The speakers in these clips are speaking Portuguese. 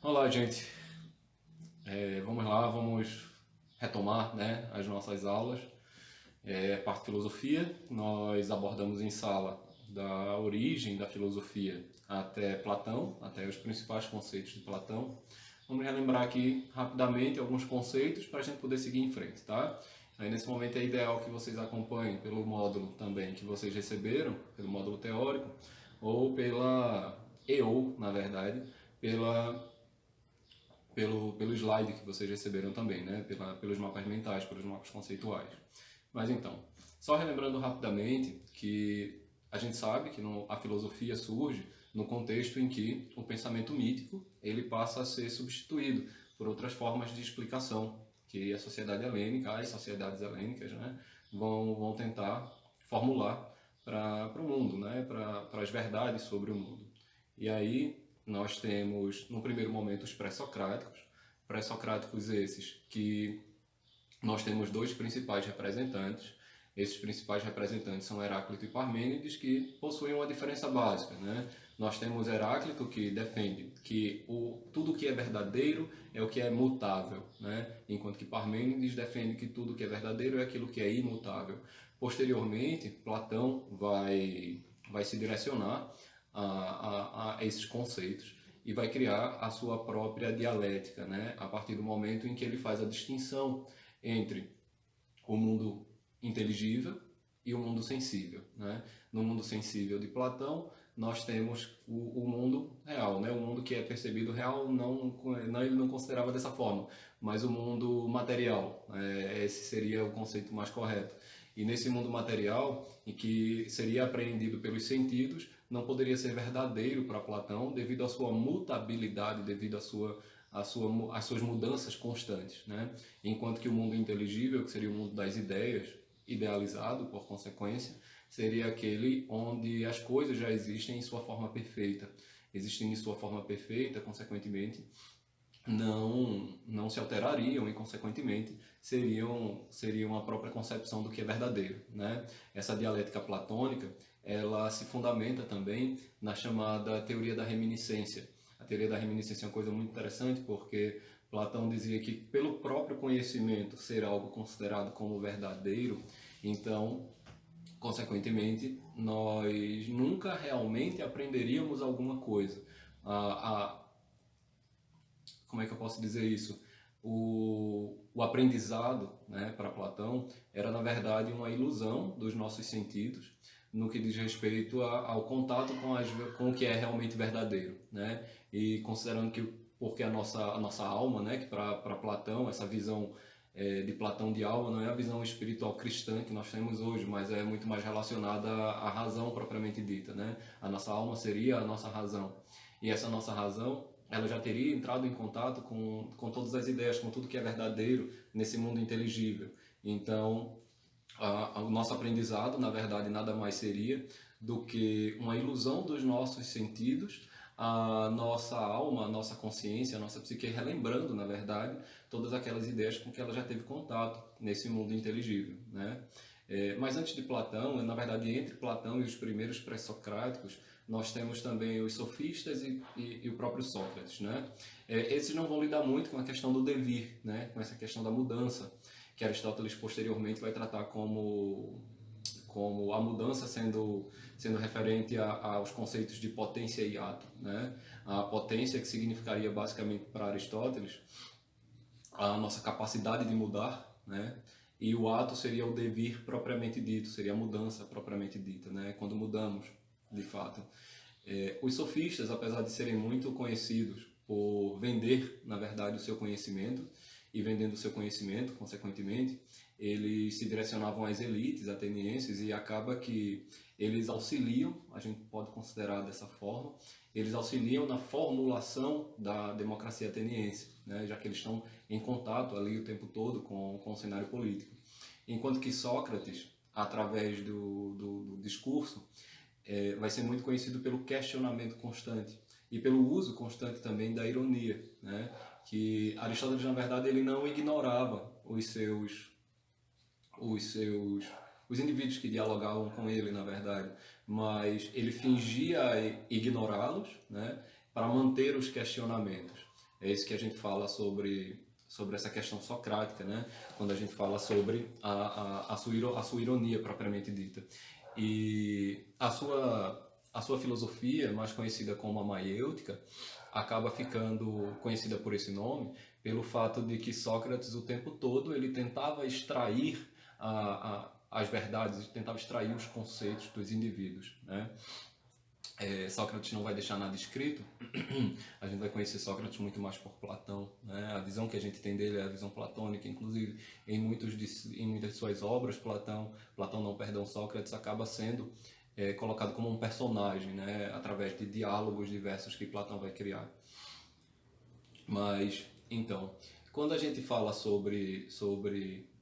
Olá, gente. Vamos lá, vamos retomar, né, as nossas aulas. Parte de filosofia, nós abordamos em sala da origem da filosofia até Platão, até os principais conceitos de Platão. Vamos relembrar aqui rapidamente alguns conceitos para a gente poder seguir em frente, tá? Aí nesse momento é ideal que vocês acompanhem pelo módulo também que vocês receberam, pelo módulo teórico, ou na verdade, pela pelo slide que vocês receberam também, né? Pelos mapas mentais, pelos mapas conceituais. Mas então, só relembrando rapidamente que a gente sabe que a filosofia surge no contexto em que o pensamento mítico ele passa a ser substituído por outras formas de explicação que a sociedade helênica, as sociedades helênicas, né, vão tentar formular para o mundo, né, para as verdades sobre o mundo. E aí nós temos, no primeiro momento, os pré-socráticos esses que nós temos dois principais representantes. Esses principais representantes são Heráclito e Parmênides, que possuem uma diferença básica, né? Nós temos Heráclito, que defende que tudo que é verdadeiro é o que é mutável, né? Enquanto que Parmênides defende que tudo que é verdadeiro é aquilo que é imutável. Posteriormente, Platão vai se direcionar a esses conceitos e vai criar a sua própria dialética, né? A partir do momento em que ele faz a distinção entre o mundo inteligível e o mundo sensível, né? No mundo sensível de Platão, nós temos o mundo real, né? O mundo que é percebido real, ele não considerava dessa forma, mas o mundo material, esse seria o conceito mais correto. E nesse mundo material, em que seria apreendido pelos sentidos, não poderia ser verdadeiro para Platão devido à sua mutabilidade, devido às suas mudanças constantes, né? Enquanto que o mundo inteligível, que seria o mundo das ideias, idealizado por consequência, seria aquele onde as coisas já existem em sua forma perfeita. Existindo em sua forma perfeita, consequentemente, não se alterariam e, consequentemente, seriam a própria concepção do que é verdadeiro, né? Essa dialética platônica, ela se fundamenta também na chamada teoria da reminiscência. A teoria da reminiscência é uma coisa muito interessante porque Platão dizia que pelo próprio conhecimento ser algo considerado como verdadeiro, então, consequentemente, nós nunca realmente aprenderíamos alguma coisa. Como é que eu posso dizer isso? O aprendizado, né, para Platão, era na verdade uma ilusão dos nossos sentidos no que diz respeito ao contato com o que é realmente verdadeiro, né? E considerando que porque a nossa alma, né, que para Platão essa visão de Platão de alma não é a visão espiritual cristã que nós temos hoje, mas é muito mais relacionada à razão propriamente dita, né? A nossa alma seria a nossa razão. E essa nossa razão ela já teria entrado em contato com todas as ideias, com tudo que é verdadeiro nesse mundo inteligível. Então, o nosso aprendizado, na verdade, nada mais seria do que uma ilusão dos nossos sentidos, a nossa alma, a nossa consciência, a nossa psique relembrando, na verdade, todas aquelas ideias com que ela já teve contato nesse mundo inteligível, né? Mas antes de Platão, na verdade, entre Platão e os primeiros pré-socráticos, nós temos também os sofistas e o próprio Sócrates, né? Esses não vão lidar muito com a questão do devir, né? Com essa questão da mudança, que Aristóteles posteriormente vai tratar como a mudança sendo referente aos conceitos de potência e ato, né? A potência que significaria basicamente para Aristóteles a nossa capacidade de mudar, né? E o ato seria o devir propriamente dito, seria a mudança propriamente dita, né? Quando mudamos, de fato. Os sofistas, apesar de serem muito conhecidos por vender, na verdade, o seu conhecimento, e vendendo o seu conhecimento, consequentemente, eles se direcionavam às elites atenienses e acaba que eles auxiliam, a gente pode considerar dessa forma, eles auxiliam na formulação da democracia ateniense, né, já que eles estão em contato ali o tempo todo com o cenário político. Enquanto que Sócrates, através do discurso, vai ser muito conhecido pelo questionamento constante e pelo uso constante também da ironia, né? Que Aristóteles, na verdade, ele não ignorava os indivíduos que dialogavam com ele, na verdade, mas ele fingia ignorá-los, né, para manter os questionamentos. É isso que a gente fala sobre essa questão socrática, né? Quando a gente fala sobre a sua ironia propriamente dita. E a sua filosofia, mais conhecida como a maiêutica, acaba ficando conhecida por esse nome pelo fato de que Sócrates o tempo todo ele tentava extrair as verdades, tentava extrair os conceitos dos indivíduos, né? Sócrates não vai deixar nada escrito, a gente vai conhecer Sócrates muito mais por Platão, né? A visão que a gente tem dele é a visão platônica, inclusive em muitas de suas obras, Sócrates acaba sendo colocado como um personagem, né? Através de diálogos diversos que Platão vai criar. Mas, então, quando a gente fala sobre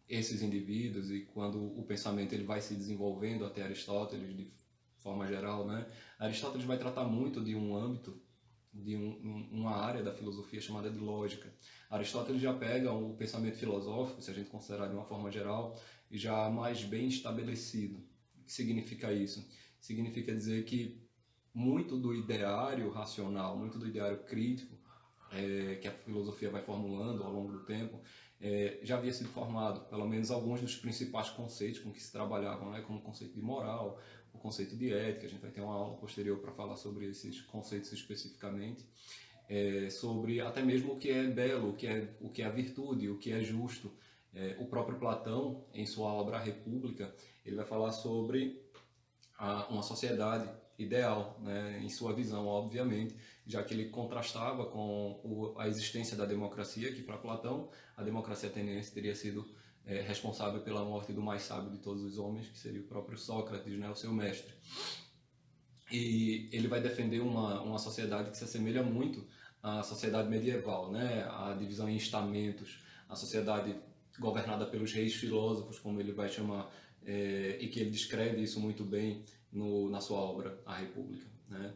esses indivíduos e quando o pensamento ele vai se desenvolvendo até Aristóteles de forma geral, né? Aristóteles vai tratar muito de um âmbito, de uma área da filosofia chamada de lógica. Aristóteles já pega o pensamento filosófico, se a gente considerar de uma forma geral, já mais bem estabelecido. O que significa isso? Significa dizer que muito do ideário racional, muito do ideário crítico, que a filosofia vai formulando ao longo do tempo, já havia sido formado, pelo menos alguns dos principais conceitos com que se trabalhavam, né, como o conceito de moral, o conceito de ética. A gente vai ter uma aula posterior para falar sobre esses conceitos especificamente, sobre até mesmo o que é belo, o que é a virtude, o que é justo. O próprio Platão, em sua obra A República, ele vai falar sobre uma sociedade ideal, né, em sua visão, obviamente, já que ele contrastava com a existência da democracia, que para Platão a democracia ateniense teria sido responsável pela morte do mais sábio de todos os homens, que seria o próprio Sócrates, né, o seu mestre. E ele vai defender uma sociedade que se assemelha muito à sociedade medieval, né, a divisão em estamentos, a sociedade governada pelos reis filósofos, como ele vai chamar, e que ele descreve isso muito bem na sua obra A República, né?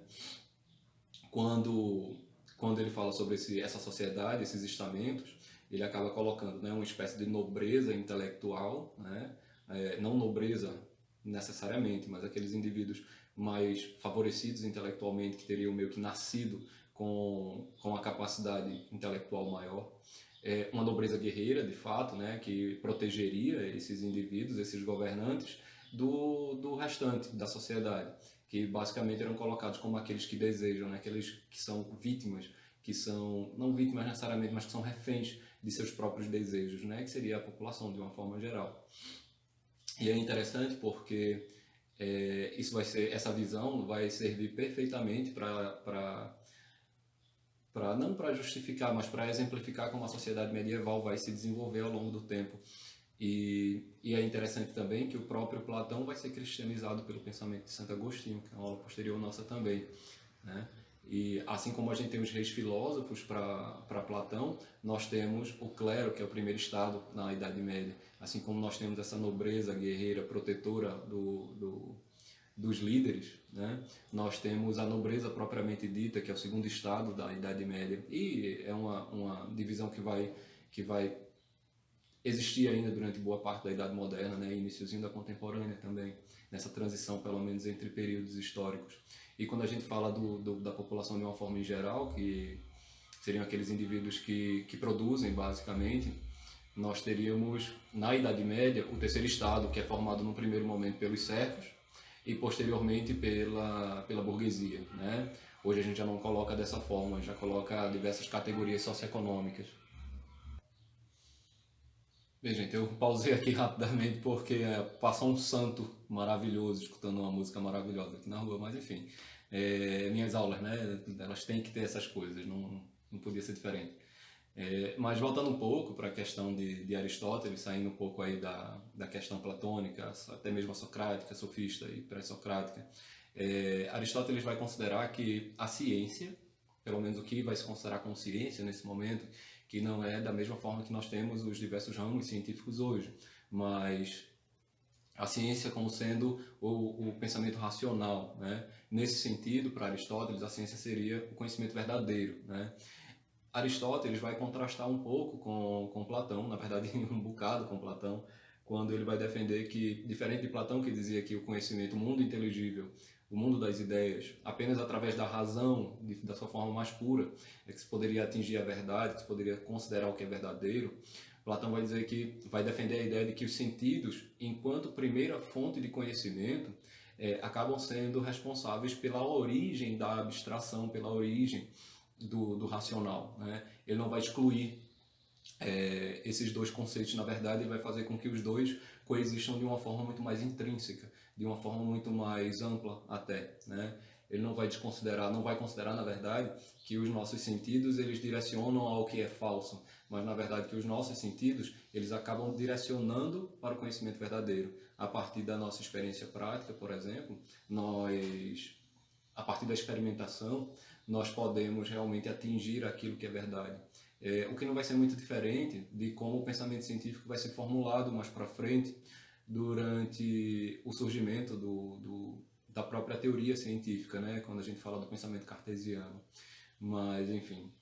Quando ele fala sobre essa sociedade, esses estamentos, ele acaba colocando, né, uma espécie de nobreza intelectual, né? Não nobreza necessariamente, mas aqueles indivíduos mais favorecidos intelectualmente, que teriam meio que nascido com a capacidade intelectual maior. Uma nobreza guerreira, de fato, né, que protegeria esses indivíduos, esses governantes, do restante da sociedade, que basicamente eram colocados como aqueles que desejam, né, aqueles que são vítimas, que são, não vítimas necessariamente, mas que são reféns de seus próprios desejos, né, que seria a população de uma forma geral. E é interessante porque essa visão vai servir perfeitamente não para justificar, mas para exemplificar como a sociedade medieval vai se desenvolver ao longo do tempo. E é interessante também que o próprio Platão vai ser cristianizado pelo pensamento de Santo Agostinho, que é uma aula posterior nossa também, né? E assim como a gente tem os reis filósofos para Platão, nós temos o clero, que é o primeiro estado na Idade Média. Assim como nós temos essa nobreza guerreira protetora dos líderes, né? Nós temos a nobreza propriamente dita, que é o segundo estado da Idade Média. E é uma divisão que vai existir ainda durante boa parte da Idade Moderna, né? Iniciozinho da Contemporânea também, nessa transição, pelo menos, entre períodos históricos. E quando a gente fala da população de uma forma em geral, que seriam aqueles indivíduos que produzem, basicamente, nós teríamos, na Idade Média, o terceiro estado, que é formado no primeiro momento pelos servos e, posteriormente, pela burguesia, né? Hoje a gente já não coloca dessa forma, já coloca diversas categorias socioeconômicas. Bem, gente, eu pausei aqui rapidamente porque passou um santo maravilhoso escutando uma música maravilhosa aqui na rua, mas enfim, minhas aulas, né, elas têm que ter essas coisas, não podia ser diferente. Mas voltando um pouco para a questão de Aristóteles, saindo um pouco aí da questão platônica, até mesmo a socrática, sofista e pré-socrática, Aristóteles vai considerar que a ciência, pelo menos o que vai se considerar como ciência nesse momento, que não é da mesma forma que nós temos os diversos ramos científicos hoje, mas a ciência como sendo o pensamento racional, né? Nesse sentido, para Aristóteles, a ciência seria o conhecimento verdadeiro, né? Aristóteles vai contrastar um pouco com Platão, na verdade um bocado com Platão, quando ele vai defender que, diferente de Platão, que dizia que o conhecimento, o mundo inteligível, o mundo das ideias, apenas através da razão, da sua forma mais pura, é que se poderia atingir a verdade, que se poderia considerar o que é verdadeiro. Platão vai dizer que vai defender a ideia de que os sentidos, enquanto primeira fonte de conhecimento, acabam sendo responsáveis pela origem da abstração, pela origem do racional, né? Ele não vai excluir esses dois conceitos. Na verdade, ele vai fazer com que os dois coexistam de uma forma muito mais intrínseca, de uma forma muito mais ampla até, né? Ele não vai considerar, na verdade, que os nossos sentidos eles direcionam ao que é falso, mas na verdade que os nossos sentidos eles acabam direcionando para o conhecimento verdadeiro. A partir da nossa experiência prática, por exemplo, a partir da experimentação, nós podemos realmente atingir aquilo que é verdade. O que não vai ser muito diferente de como o pensamento científico vai ser formulado mais para frente durante o surgimento da própria teoria científica, né? Quando a gente fala do pensamento cartesiano. Mas, enfim.